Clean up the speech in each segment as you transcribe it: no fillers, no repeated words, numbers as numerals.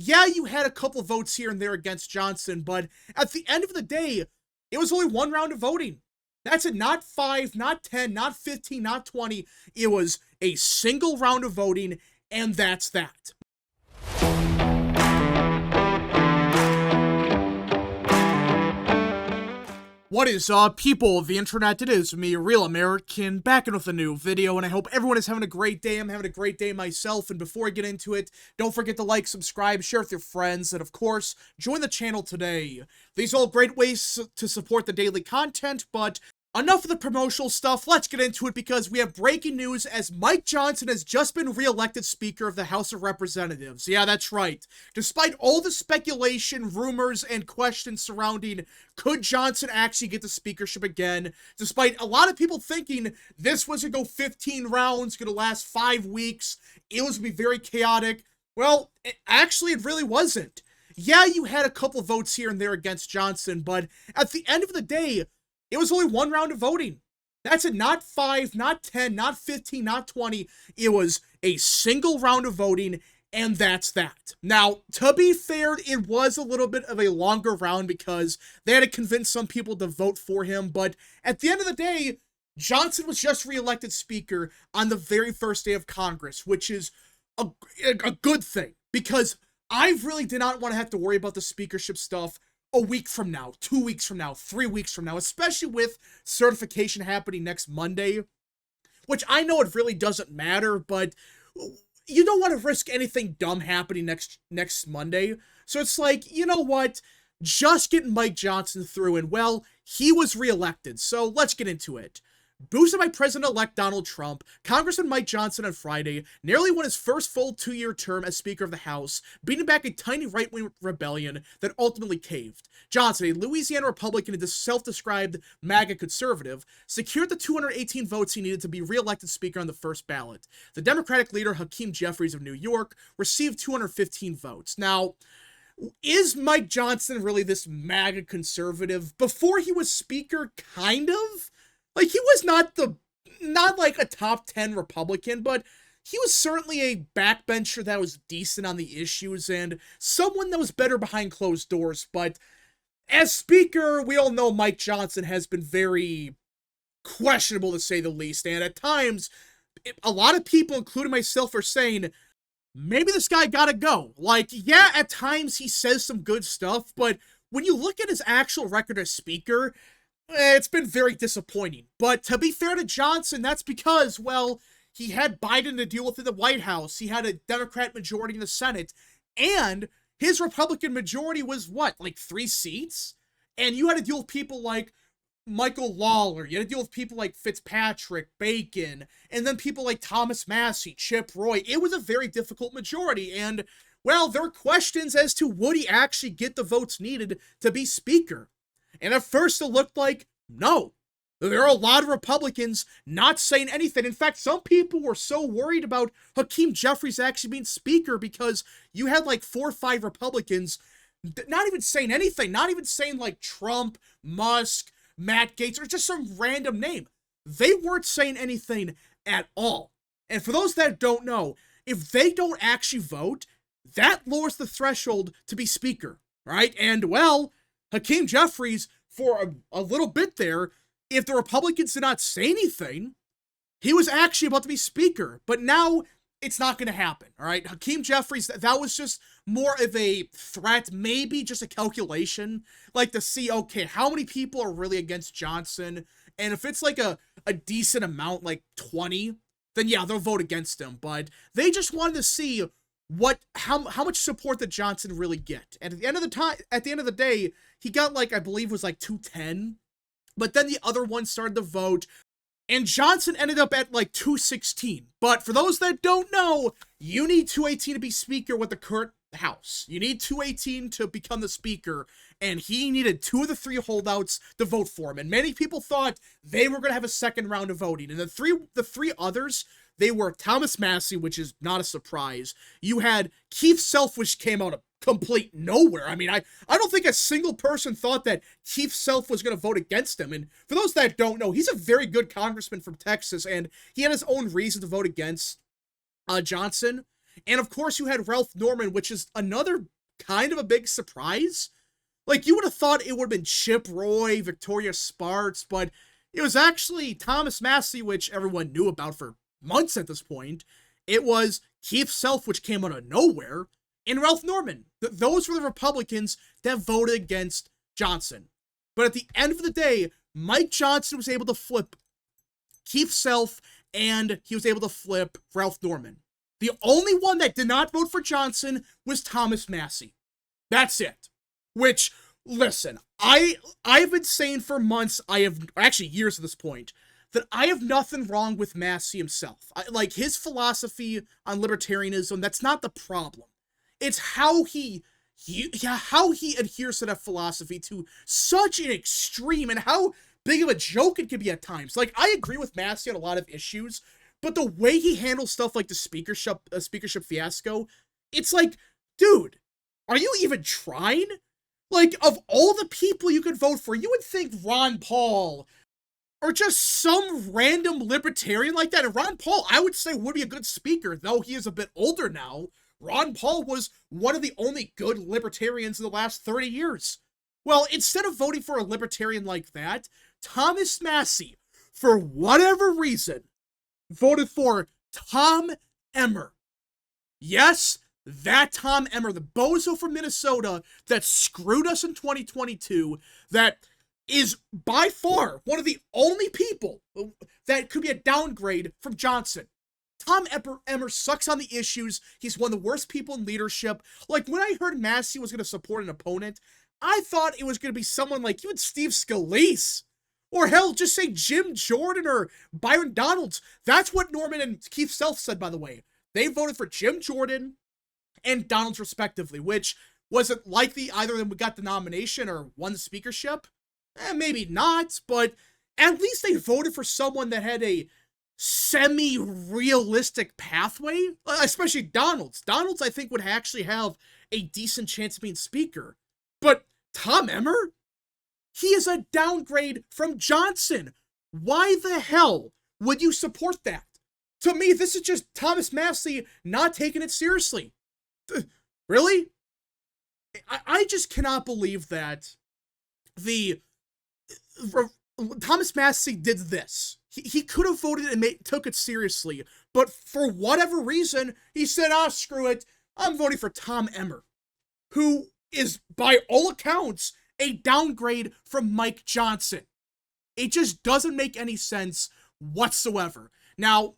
yeah, you had a couple votes here and there against Johnson, but at the end of the day, it was only one round of voting. That's it, not 5, not 10, not 15, not 20. It was a single round of voting, and that's that. What is up, people of the internet? It is me, Real American, back in with a new video, and I hope everyone is having a great day. I'm having a great day myself, and before I get into it, don't forget to like, subscribe, share with your friends, and of course, join the channel today. These are all great ways to support the daily content, but enough of the promotional stuff, let's get into it because we have breaking news as Mike Johnson has just been re-elected Speaker of the House of Representatives. Yeah, that's right. Despite all the speculation, rumors, and questions surrounding could Johnson actually get the speakership again, despite a lot of people thinking this was going to go 15 rounds, going to last 5 weeks, it was going to be very chaotic, well, it really wasn't. Yeah, you had a couple votes here and there against Johnson, but at the end of the day, it was only one round of voting. That's it, not 5, not 10, not 15, not 20. It was a single round of voting, and that's that. Now, to be fair, it was a little bit of a longer round because they had to convince some people to vote for him, but at the end of the day, Johnson was just re-elected Speaker on the very first day of Congress, which is a good thing, because I really did not want to have to worry about the speakership stuff a week from now, 2 weeks from now, 3 weeks from now, especially with certification happening next Monday, which I know it really doesn't matter, but you don't want to risk anything dumb happening next Monday. So it's like, you know what? Just getting Mike Johnson through, and well, he was reelected, so let's get into it. Boosted by President-elect Donald Trump, Congressman Mike Johnson on Friday nearly won his first full 2-year term as Speaker of the House, beating back a tiny right-wing rebellion that ultimately caved. Johnson, a Louisiana Republican and self-described MAGA conservative, secured the 218 votes he needed to be re-elected Speaker on the first ballot. The Democratic leader, Hakeem Jeffries of New York, received 215 votes. Now, is Mike Johnson really this MAGA conservative? Before he was Speaker, kind of? Like, he was not like a top 10 Republican, but he was certainly a backbencher that was decent on the issues and someone that was better behind closed doors. But as Speaker, we all know Mike Johnson has been very questionable, to say the least. And at times, a lot of people, including myself, are saying, maybe this guy gotta go. Like, yeah, at times he says some good stuff, but when you look at his actual record as Speaker, it's been very disappointing. But to be fair to Johnson, that's because, well, he had Biden to deal with in the White House. He had a Democrat majority in the Senate. And his Republican majority was, what, like 3 seats? And you had to deal with people like Michael Lawler. You had to deal with people like Fitzpatrick, Bacon, and then people like Thomas Massie, Chip Roy. It was a very difficult majority. And, well, there were questions as to would he actually get the votes needed to be Speaker. And at first it looked like, no. There are a lot of Republicans not saying anything. In fact, some people were so worried about Hakeem Jeffries actually being Speaker because you had like 4 or 5 Republicans not even saying anything. Not even saying like Trump, Musk, Matt Gaetz, or just some random name. They weren't saying anything at all. And for those that don't know, if they don't actually vote, that lowers the threshold to be Speaker, right? And, well, Hakeem Jeffries, for a little bit there, if the Republicans did not say anything, he was actually about to be Speaker. But now, it's not going to happen, all right? Hakeem Jeffries, that was just more of a threat, maybe just a calculation, like to see, okay, how many people are really against Johnson? And if it's like a decent amount, like 20, then yeah, they'll vote against him. But they just wanted to see how much support did Johnson really get. And at the end of the day, he got like, I believe was like 210, but then the other one started to vote, and Johnson ended up at like 216. But for those that don't know, you need 218 to be Speaker with the current House. You need 218 to become the Speaker, and he needed 2 of the 3 holdouts to vote for him. And many people thought they were going to have a second round of voting. And the three others, they were Thomas Massie, which is not a surprise. You had Keith Self, which came out of complete nowhere. I mean, I don't think a single person thought that Keith Self was going to vote against him. And for those that don't know, he's a very good congressman from Texas, and he had his own reason to vote against Johnson. And of course, you had Ralph Norman, which is another kind of a big surprise. Like, you would have thought it would have been Chip Roy, Victoria Sparks, but it was actually Thomas Massie, which everyone knew about for months at this point. It was Keith Self, which came out of nowhere, and Ralph Norman. Those were the Republicans that voted against Johnson. But at the end of the day, Mike Johnson was able to flip Keith Self, and he was able to flip Ralph Norman. The only one that did not vote for Johnson was Thomas Massie. That's it. Which, listen, I've been saying for months, actually years at this point, that I have nothing wrong with Massie himself. Like, his philosophy on libertarianism, that's not the problem. It's how he adheres to that philosophy to such an extreme, and how big of a joke it can be at times. Like, I agree with Massie on a lot of issues, but the way he handles stuff like the speakership fiasco, it's like, dude, are you even trying? Like, of all the people you could vote for, you would think Ron Paul, or just some random libertarian like that. And Ron Paul, I would say, would be a good speaker, though he is a bit older now. Ron Paul was one of the only good libertarians in the last 30 years. Well, instead of voting for a libertarian like that, Thomas Massie, for whatever reason, voted for Tom Emmer. Yes, that Tom Emmer, the bozo from Minnesota that screwed us in 2022, that is by far one of the only people that could be a downgrade from Johnson. Tom Emmer sucks on the issues. He's one of the worst people in leadership. Like, when I heard Massie was going to support an opponent, I thought it was going to be someone like even Steve Scalise. Or hell, just say Jim Jordan or Byron Donalds. That's what Norman and Keith Self said, by the way. They voted for Jim Jordan and Donalds respectively, which wasn't likely either of them got the nomination or won the speakership. Maybe not, but at least they voted for someone that had a semi-realistic pathway, especially Donalds. Donalds, I think, would actually have a decent chance of being speaker. But Tom Emmer? He is a downgrade from Johnson. Why the hell would you support that? To me, this is just Thomas Massie not taking it seriously. Really? I just cannot believe that Thomas Massie did this. He could have voted and took it seriously, but for whatever reason, he said, screw it, I'm voting for Tom Emmer, who is, by all accounts, a downgrade from Mike Johnson. It just doesn't make any sense whatsoever. Now,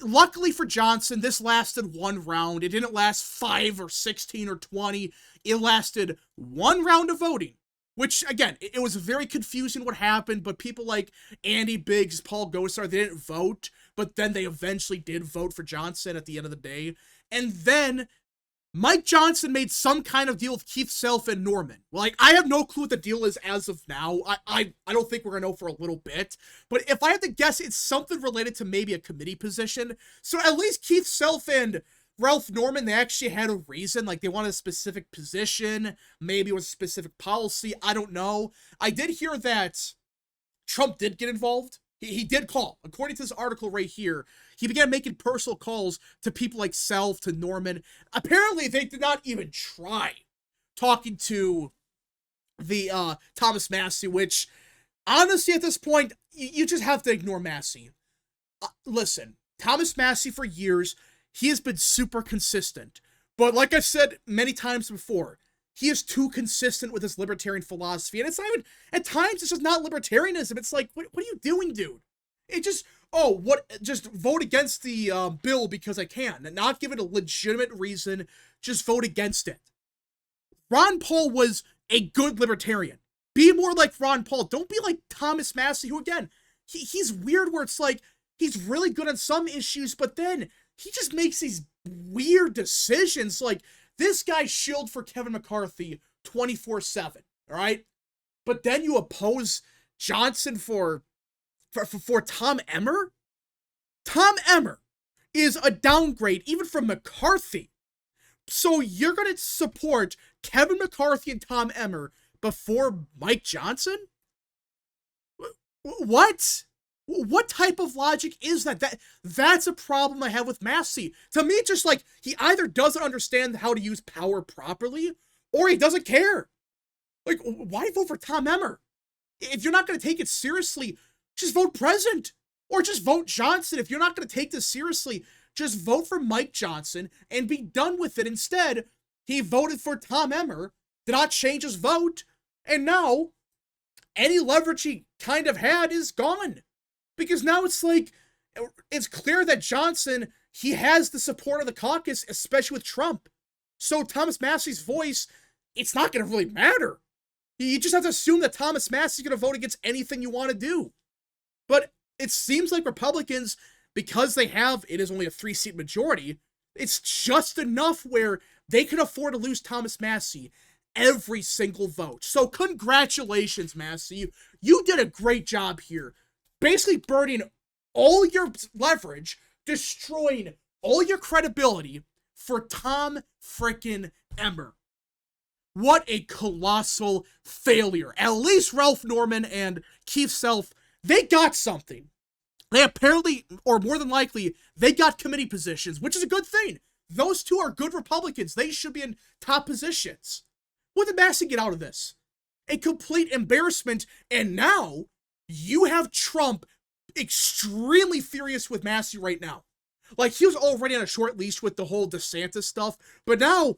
luckily for Johnson, this lasted one round. It didn't last 5 or 16 or 20. It lasted one round of voting, which, again, it was very confusing what happened, but people like Andy Biggs, Paul Gosar, they didn't vote, but then they eventually did vote for Johnson at the end of the day. And then Mike Johnson made some kind of deal with Keith Self and Norman. Well, like, I have no clue what the deal is as of now. I don't think we're going to know for a little bit. But if I had to guess, it's something related to maybe a committee position. So at least Keith Self and Ralph Norman, they actually had a reason. Like, they wanted a specific position. Maybe it was a specific policy. I don't know. I did hear that Trump did get involved. He did call. According to this article right here, he began making personal calls to people like Self, to Norman. Apparently, they did not even try talking to the Thomas Massie, which, honestly, at this point, you just have to ignore Massie. Listen, Thomas Massie, for years, he has been super consistent. But like I've said many times before, he is too consistent with his libertarian philosophy. And it's not even, at times, it's just not libertarianism. It's like, what are you doing, dude? It just, just vote against the bill because I can. And not give it a legitimate reason, just vote against it. Ron Paul was a good libertarian. Be more like Ron Paul. Don't be like Thomas Massie, who, again, he's weird where it's like, he's really good on some issues, but then he just makes these weird decisions. Like, this guy shielded for Kevin McCarthy 24/7, all right? But then you oppose Johnson for Tom Emmer? Tom Emmer is a downgrade even from McCarthy. So you're going to support Kevin McCarthy and Tom Emmer before Mike Johnson? What? What type of logic is that? That's a problem I have with Massey. To me, it's just like, he either doesn't understand how to use power properly, or he doesn't care. Like, why vote for Tom Emmer? If you're not going to take it seriously, just vote present. Or just vote Johnson. If you're not going to take this seriously, just vote for Mike Johnson and be done with it. Instead, he voted for Tom Emmer, did not change his vote, and now any leverage he kind of had is gone. Because now it's like, it's clear that Johnson, he has the support of the caucus, especially with Trump. So Thomas Massey's voice, it's not going to really matter. You just have to assume that Thomas Massey's going to vote against anything you want to do. But it seems like Republicans, because they have, it is only a 3-seat majority, it's just enough where they can afford to lose Thomas Massey every single vote. So congratulations, Massey. You did a great job here. Basically burning all your leverage, destroying all your credibility for Tom frickin' Emmer. What a colossal failure. At least Ralph Norman and Keith Self, they got something. They apparently, or more than likely, they got committee positions, which is a good thing. Those two are good Republicans. They should be in top positions. What did Massey get out of this? A complete embarrassment, and now you have Trump extremely furious with Massey right now. Like, he was already on a short leash with the whole DeSantis stuff, but now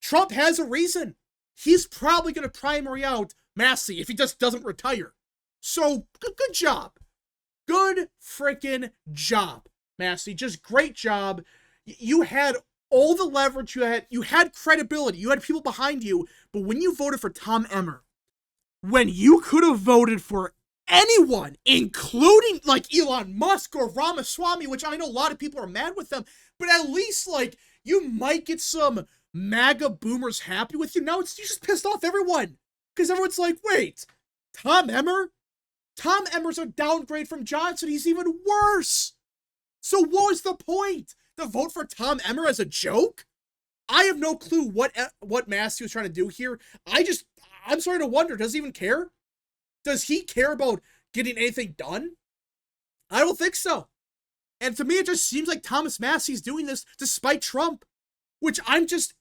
Trump has a reason. He's probably going to primary out Massey if he just doesn't retire. So, good job. Good freaking job, Massey. Just great job. You had all the leverage you had credibility, you had people behind you, but when you voted for Tom Emmer, when you could have voted for anyone, including like Elon Musk or Ramaswamy, which I know a lot of people are mad with them, but at least like you might get some MAGA boomers happy with you. Now you just pissed off everyone because everyone's like, wait, Tom Emmer? Tom Emmer's a downgrade from Johnson. He's even worse. So what was the point? To vote for Tom Emmer as a joke? I have no clue what Massey was trying to do here. I'm starting to wonder, does he even care? Does he care about getting anything done? I don't think so. And to me, it just seems like Thomas Massey's doing this despite Trump. Which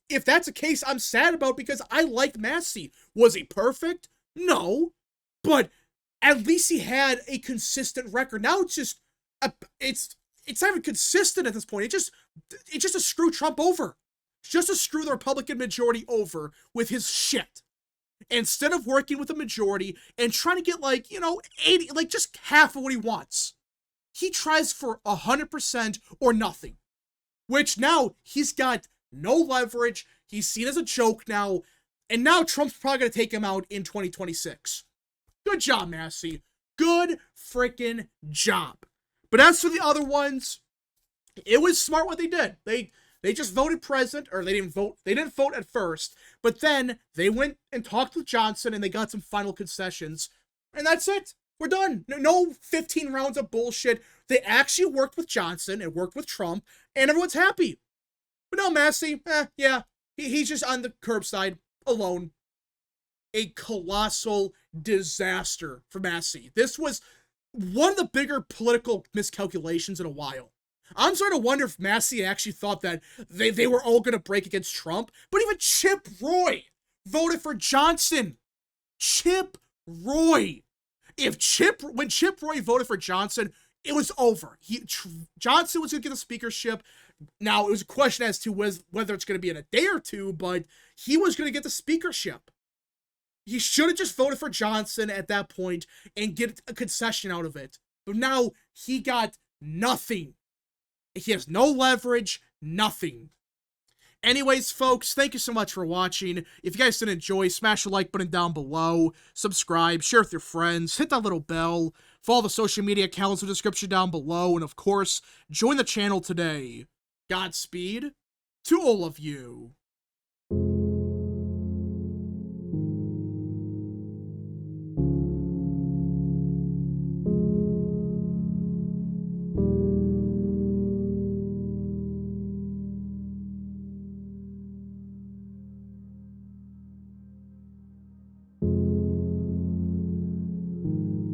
if that's the case, I'm sad about because I liked Massey. Was he perfect? No. But at least he had a consistent record. Now it's just, it's not even consistent at this point. It's just to screw Trump over. It's just to screw the Republican majority over with his shit. Instead of working with the majority and trying to get 80, just half of what he wants. He tries for 100% or nothing. Which now he's got no leverage. He's seen as a joke now. And now Trump's probably going to take him out in 2026. Good job, Massey. Good freaking job. But as for the other ones, it was smart what they did. They just voted present, or they didn't vote at first, but then they went and talked with Johnson and they got some final concessions. And that's it. We're done. No 15 rounds of bullshit. They actually worked with Johnson and worked with Trump, and everyone's happy. But no, Massey, yeah, he's just on the curbside, alone. A colossal disaster for Massey. This was one of the bigger political miscalculations in a while. I'm starting to wonder if Massey actually thought that they were all going to break against Trump, but even Chip Roy voted for Johnson. Chip Roy. When Chip Roy voted for Johnson, it was over. Johnson was going to get the speakership. Now, it was a question as to whether it's going to be in a day or two, but he was going to get the speakership. He should have just voted for Johnson at that point and get a concession out of it. But now he got nothing. He has no leverage, nothing. Anyways, folks, thank you so much for watching. If you guys did enjoy, smash the like button down below, subscribe, share with your friends, hit that little bell, follow the social media accounts in the description down below, and of course, join the channel today. Godspeed to all of you.